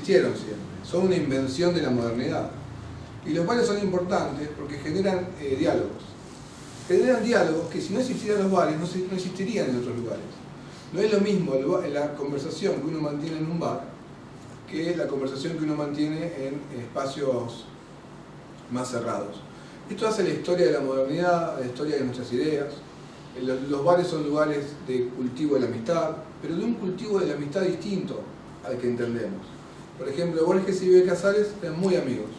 existieron siempre, son una invención de la modernidad. Y los bares son importantes porque generan diálogos. Generan diálogos que si no existieran los bares no existirían en otros lugares. No es lo mismo la conversación que uno mantiene en un bar que la conversación que uno mantiene en espacios más cerrados. Esto hace la historia de la modernidad, la historia de nuestras ideas. Los bares son lugares de cultivo de la amistad, pero de un cultivo de la amistad distinto al que entendemos. Por ejemplo, Borges y Bebe Casares eran muy amigos,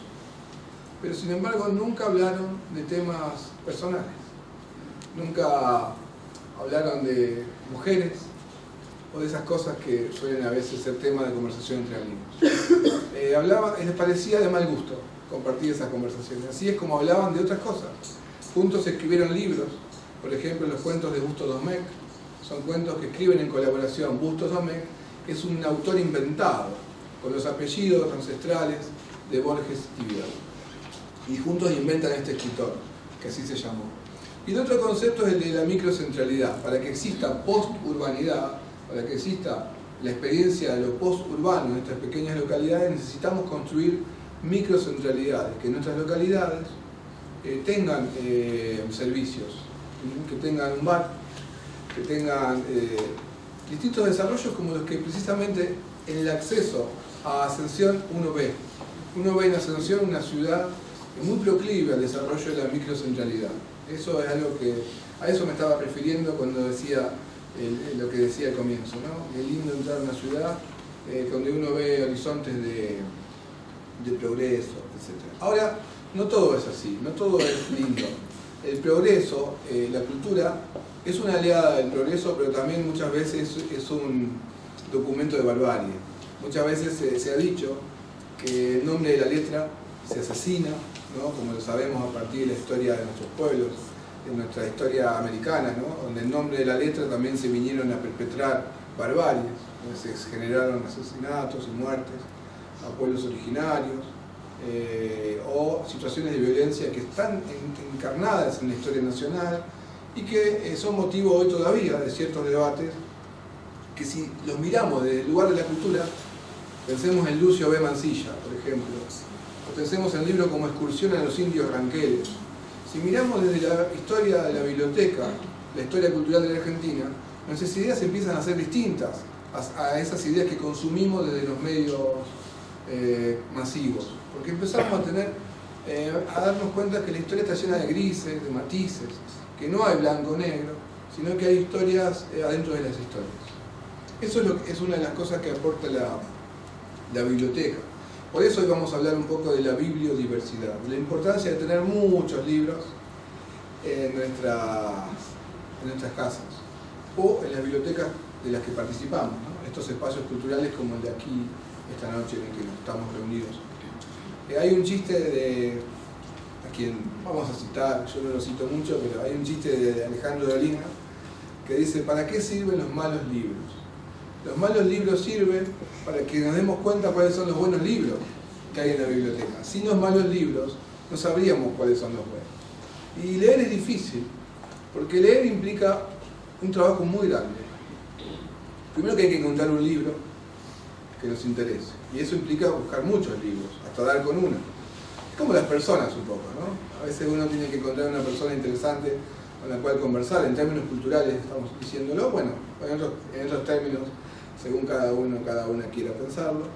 pero sin embargo nunca hablaron de temas personales, nunca hablaron de mujeres o de esas cosas que suelen a veces ser tema de conversación entre amigos. Les parecía de mal gusto compartir esas conversaciones, así es como hablaban de otras cosas. Juntos escribieron libros, por ejemplo los cuentos de Bustos Domecq, son cuentos que escriben en colaboración. Bustos Domecq es un autor inventado, con los apellidos ancestrales de Borges y Vidal. Y juntos inventan este escritor, que así se llamó. Y el otro concepto es el de la microcentralidad. Para que exista post-urbanidad, para que exista la experiencia de lo post-urbano en estas pequeñas localidades, necesitamos construir microcentralidades, que nuestras localidades tengan servicios, que tengan un bar, que tengan distintos desarrollos como los que precisamente en el acceso a Ascensión uno ve. Uno ve en Ascensión una ciudad muy proclive al desarrollo de la microcentralidad. Eso es algo que, a eso me estaba refiriendo cuando decía lo que decía al comienzo, ¿no? Es lindo entrar a una ciudad donde uno ve horizontes de progreso, etc. Ahora, no todo es así, no todo es lindo. El progreso, la cultura, es una aliada del progreso, pero también muchas veces es un documento de barbarie. Muchas veces se ha dicho que en nombre de la letra se asesina, ¿no? Como lo sabemos a partir de la historia de nuestros pueblos, de nuestra historia americana, ¿no? Donde en nombre de la letra también se vinieron a perpetrar barbaries, donde se generaron asesinatos y muertes a pueblos originarios, o situaciones de violencia que están encarnadas en la historia nacional y que son motivo hoy todavía de ciertos debates que si los miramos desde el lugar de la cultura, pensemos en Lucio B. Mansilla, por ejemplo, o pensemos en libros como Excursión a los Indios Ranqueles. Si miramos desde la historia de la biblioteca, la historia cultural de la Argentina, nuestras ideas empiezan a ser distintas a esas ideas que consumimos desde los medios masivos, porque empezamos a darnos cuenta que la historia está llena de grises, de matices, que no hay blanco-negro, sino que hay historias adentro de las historias. Eso es una de las cosas que aporta la biblioteca. Por eso hoy vamos a hablar un poco de la bibliodiversidad, de la importancia de tener muchos libros en nuestras casas o en las bibliotecas de las que participamos, ¿no? Estos espacios culturales como el de aquí esta noche en el que estamos reunidos. Hay un chiste a quien vamos a citar, yo no lo cito mucho, pero hay un chiste de Alejandro Dolina que dice: ¿para qué sirven los malos libros? Los malos libros sirven para que nos demos cuenta cuáles son los buenos libros que hay en la biblioteca. Sin los malos libros no sabríamos cuáles son los buenos. Y leer es difícil, porque leer implica un trabajo muy grande. Primero que hay que encontrar un libro que nos interese, y eso implica buscar muchos libros, hasta dar con uno. Es como las personas un poco, ¿no? A veces uno tiene que encontrar una persona interesante con la cual conversar, en términos culturales estamos diciéndolo, bueno, en otros términos, según cada una quiera pensarlo.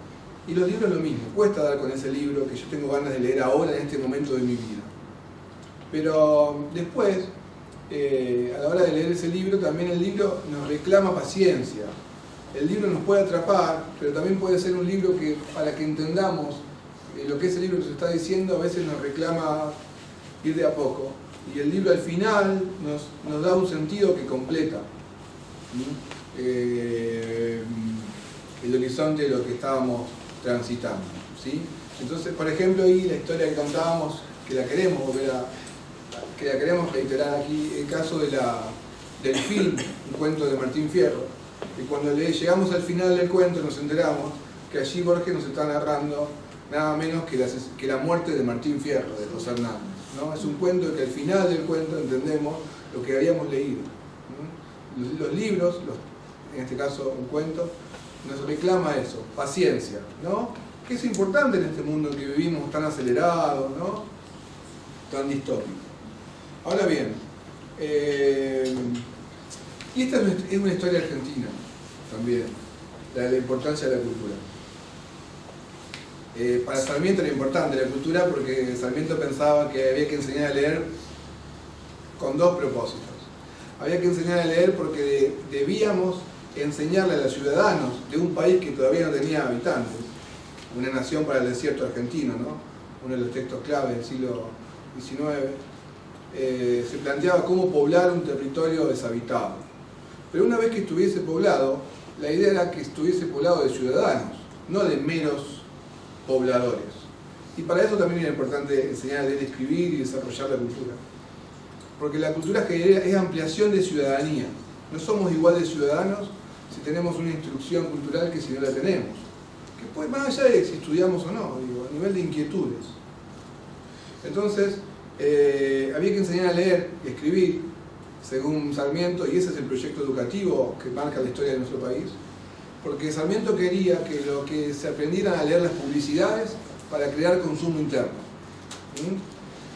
Y los libros lo mismo, cuesta dar con ese libro que yo tengo ganas de leer ahora en este momento de mi vida. Pero después, a la hora de leer ese libro, también el libro nos reclama paciencia. El libro nos puede atrapar, pero también puede ser un libro que, para que entendamos lo que ese libro nos está diciendo, a veces nos reclama ir de a poco. Y el libro al final nos da un sentido que completa el horizonte de lo que estábamos transitando, ¿sí? Entonces, por ejemplo, ahí la historia que contábamos, que la queremos reiterar aquí, el caso del film, un cuento de Martín Fierro, que cuando llegamos al final del cuento nos enteramos que allí Borges nos está narrando nada menos que la muerte de Martín Fierro, de José Hernández, ¿no? Es un cuento que al final del cuento entendemos lo que habíamos leído, ¿no? Los libros, en este caso un cuento, nos reclama eso, paciencia, ¿no? que es importante en este mundo que vivimos tan acelerado, ¿no? Tan distópico. Ahora bien, y esta es una historia argentina también, la de la importancia de la cultura. Para Sarmiento era importante la cultura porque Sarmiento pensaba que había que enseñar a leer con dos propósitos. Había que enseñar a leer porque debíamos enseñarle a los ciudadanos de un país que todavía no tenía habitantes, una nación para el desierto argentino, ¿no? Uno de los textos clave del siglo XIX, se planteaba cómo poblar un territorio deshabitado. Pero una vez que estuviese poblado, la idea era que estuviese poblado de ciudadanos, no de meros pobladores. Y para eso también era importante enseñar a leer, escribir y desarrollar la cultura. Porque la cultura es ampliación de ciudadanía. No somos igual de ciudadanos si tenemos una instrucción cultural que si no la tenemos. Que puede, más allá de si estudiamos o no, digo, a nivel de inquietudes. Entonces, había que enseñar a leer y escribir, según Sarmiento, y ese es el proyecto educativo que marca la historia de nuestro país, porque Sarmiento quería que se aprendieran a leer las publicidades para crear consumo interno.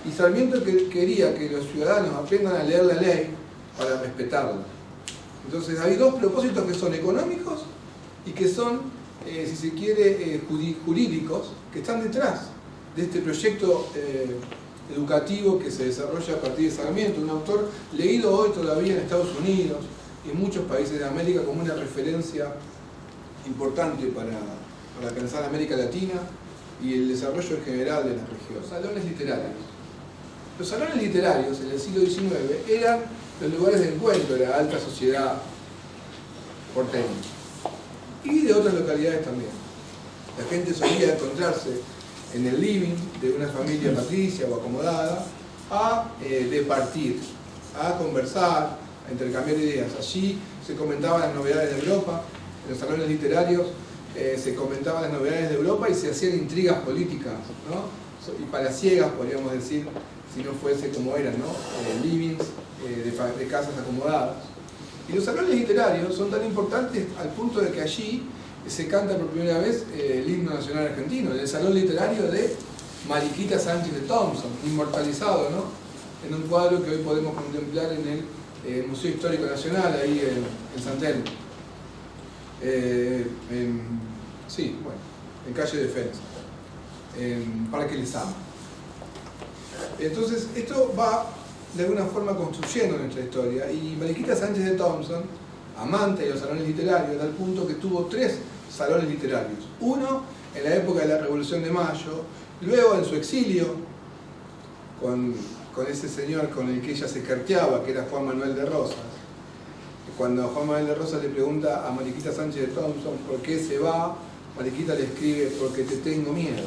Y Sarmiento quería que los ciudadanos aprendan a leer la ley para respetarla. Entonces hay dos propósitos que son económicos y que son, si se quiere, jurídicos, que están detrás de este proyecto educativo que se desarrolla a partir de Sarmiento, un autor leído hoy todavía en Estados Unidos y en muchos países de América como una referencia importante para pensar América Latina y el desarrollo en general de la región. Salones literarios. Los salones literarios en el siglo XIX eran los lugares de encuentro de la alta sociedad porteña y de otras localidades también. La gente solía encontrarse en el living de una familia patricia o acomodada a departir, a conversar, a intercambiar ideas. Allí se comentaban las novedades de Europa, en los salones literarios se comentaban las novedades de Europa y se hacían intrigas políticas, ¿no? Y palaciegas, podríamos decir, si no fuese como eran, ¿no? Livings de casas acomodadas. Y los salones literarios son tan importantes al punto de que allí se canta por primera vez el himno nacional argentino, en el salón literario de Mariquita Sánchez de Thompson, inmortalizado, ¿no? En un cuadro que hoy podemos contemplar en el Museo Histórico Nacional, ahí en San Telmo. Sí, bueno, en calle Defensa, en Parque Lezama. Entonces, esto va de alguna forma construyendo nuestra historia, y Mariquita Sánchez de Thompson, amante de los salones literarios, al punto que tuvo 3 salones literarios. Uno en la época de la Revolución de Mayo, luego en su exilio, con ese señor con el que ella se carteaba, que era Juan Manuel de Rosas. Cuando Juan Manuel de Rosas le pregunta a Mariquita Sánchez de Thompson por qué se va, Mariquita le escribe: porque te tengo miedo.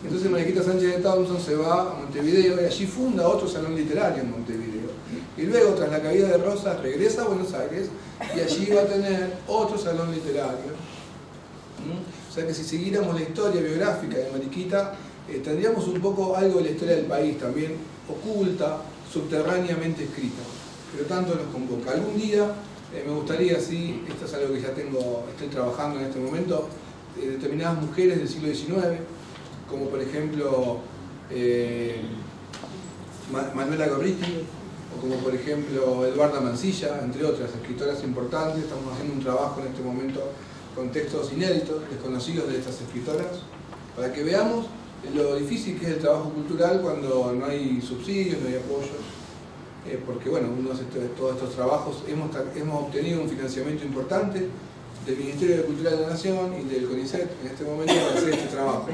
Entonces Mariquita Sánchez de Thompson se va a Montevideo y allí funda otro salón literario en Montevideo. Y luego, tras la caída de Rosas, regresa a Buenos Aires y allí va a tener otro salón literario. O sea que si siguiéramos la historia biográfica de Mariquita, tendríamos un poco algo de la historia del país también, oculta, subterráneamente escrita. Pero tanto nos convoca. Algún día me gustaría, sí, esto es algo que ya estoy trabajando en este momento, determinadas mujeres del siglo XIX, como por ejemplo Manuela Gorriti, o como por ejemplo Eduarda Mansilla, entre otras escritoras importantes. Estamos haciendo un trabajo en este momento con textos inéditos, desconocidos de estas escritoras, para que veamos lo difícil que es el trabajo cultural cuando no hay subsidios, no hay apoyos. Porque bueno, uno hace todos estos trabajos, hemos obtenido un financiamiento importante del Ministerio de Cultura de la Nación y del CONICET en este momento para hacer este trabajo,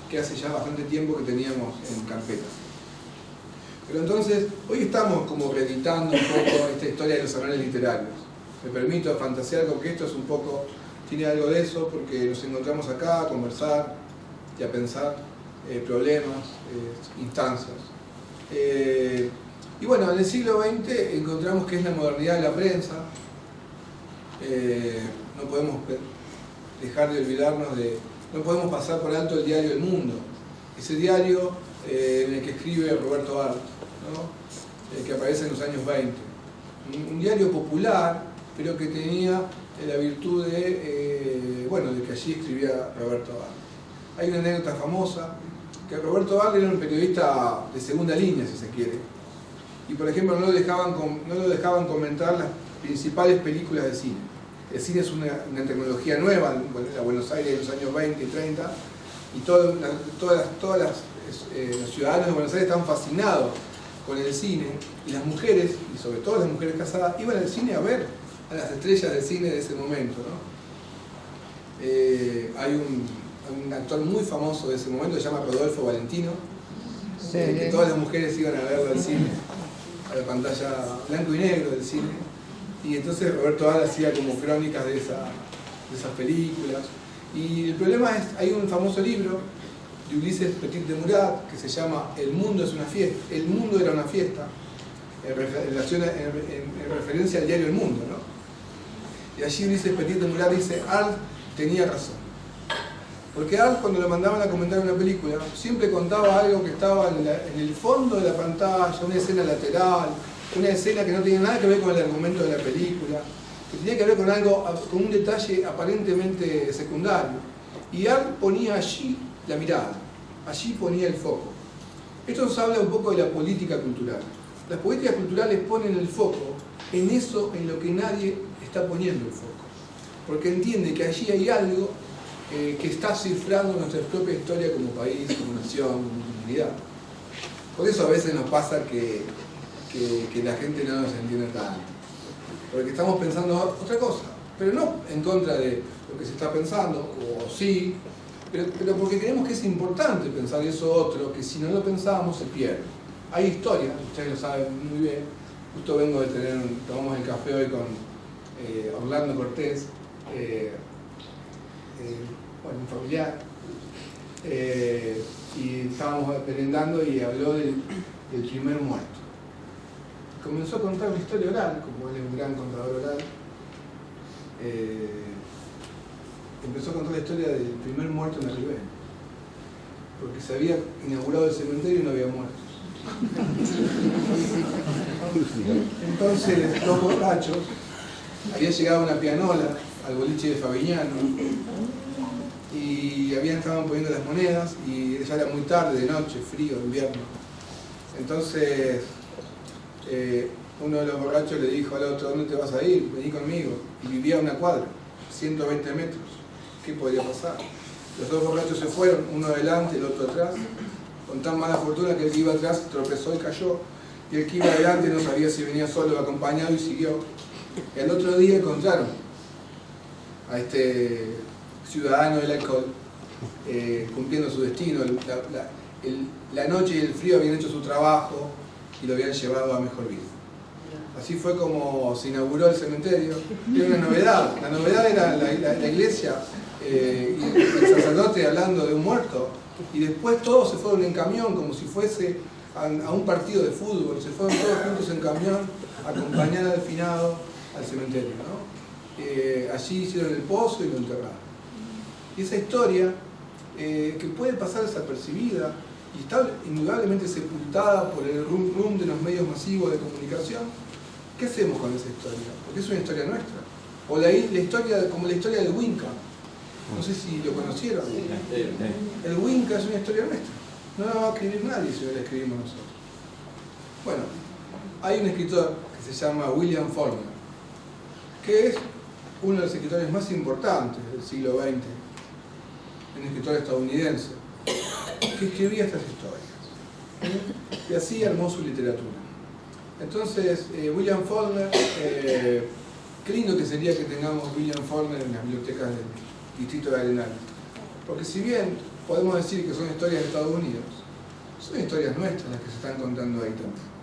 que hace ya bastante tiempo que teníamos en carpeta. Pero entonces, hoy estamos como reeditando un poco esta historia de los salones literarios. Me permito fantasear con que esto es un poco, tiene algo de eso, porque nos encontramos acá a conversar y a pensar problemas, instancias. Y bueno, en el siglo XX encontramos que es la modernidad de la prensa. No podemos dejar de olvidarnos no podemos pasar por alto el diario El Mundo, ese diario en el que escribe Roberto Arlt, ¿no? Que aparece en los años 20. Un diario popular, pero que tenía la virtud de que allí escribía Roberto Arlt. Hay una anécdota famosa, que Roberto Barley era un periodista de segunda línea, si se quiere. Y por ejemplo no lo dejaban comentar las principales películas de cine. El cine es una tecnología nueva en Buenos Aires en los años 20 y 30, y todos los ciudadanos de Buenos Aires estaban fascinados con el cine, y las mujeres, y sobre todo las mujeres casadas, iban al cine a ver a las estrellas del cine de ese momento, ¿no? Hay un actor muy famoso de ese momento, se llama Rodolfo Valentino, sí, que todas las mujeres iban a verlo al cine, a la pantalla blanco y negro del cine, y entonces Roberto Barley hacía como crónicas de esas películas. Y el problema es, hay un famoso libro de Ulises Petit de Murat que se llama El mundo es una fiesta, el mundo era una fiesta, en referencia al diario El Mundo, ¿no? Y allí Ulises Petit de Murat dice: Arlt tenía razón, porque Arlt, cuando lo mandaban a comentar una película, siempre contaba algo que estaba en el fondo de la pantalla, una escena lateral, una escena que no tenía nada que ver con el argumento de la película, que tenía que ver con algo, con un detalle aparentemente secundario. Y Arlt ponía allí la mirada, allí ponía el foco. Esto nos habla un poco de la política cultural. Las políticas culturales ponen el foco en eso en lo que nadie está poniendo el foco, porque entiende que allí hay algo que está cifrando nuestra propia historia como país, como nación, como comunidad. Por eso a veces nos pasa que la gente no nos entiende tanto, porque estamos pensando otra cosa, pero no en contra de lo que se está pensando, o sí, pero porque creemos que es importante pensar eso otro, que si no lo pensamos se pierde. Hay historias, ustedes lo saben muy bien. Justo vengo de tomamos el café hoy con Orlando Cortés, bueno, un familiar, y estábamos merendando y habló del primer muerto. Comenzó a contar una historia oral, como él es un gran contador oral. Empezó a contar la historia del primer muerto en la Ribera, porque se había inaugurado el cementerio y no había muertos. Entonces, dos borrachos, había llegado una pianola al boliche de Fabiñano y estaban poniendo las monedas, y ya era muy tarde, de noche, frío, invierno. Entonces uno de los borrachos le dijo al otro: ¿dónde te vas a ir? Vení conmigo. Y vivía a una cuadra, 120 metros. ¿Qué podría pasar? Los dos borrachos se fueron, uno adelante, el otro atrás, con tan mala fortuna que el que iba atrás tropezó y cayó, y el que iba adelante no sabía si venía solo o acompañado y siguió. Y al otro día encontraron a este ciudadano del alcohol cumpliendo su destino. La noche y el frío habían hecho su trabajo y lo habían llevado a mejor vida. Así fue como se inauguró el cementerio. Era una novedad. La novedad era la iglesia y el sacerdote hablando de un muerto, y después todos se fueron en camión como si fuese a un partido de fútbol. Se fueron todos juntos en camión a acompañar al finado al cementerio, ¿no? Allí hicieron el pozo y lo enterraron. Y esa historia, que puede pasar desapercibida y está indudablemente sepultada por el rum de los medios masivos de comunicación, ¿qué hacemos con esa historia? Porque es una historia nuestra. O la historia, como la historia del Winca. No sé si lo conocieron. El Winca es una historia nuestra. No la va a escribir nadie si no la escribimos nosotros. Bueno, hay un escritor que se llama William Faulkner, que es uno de los escritores más importantes del siglo XX, un escritor estadounidense, que escribía estas historias y así armó su literatura. Entonces, William Faulkner, qué lindo que sería que tengamos William Faulkner en las bibliotecas del Distrito de Arenal, porque si bien podemos decir que son historias de Estados Unidos, son historias nuestras las que se están contando ahí también.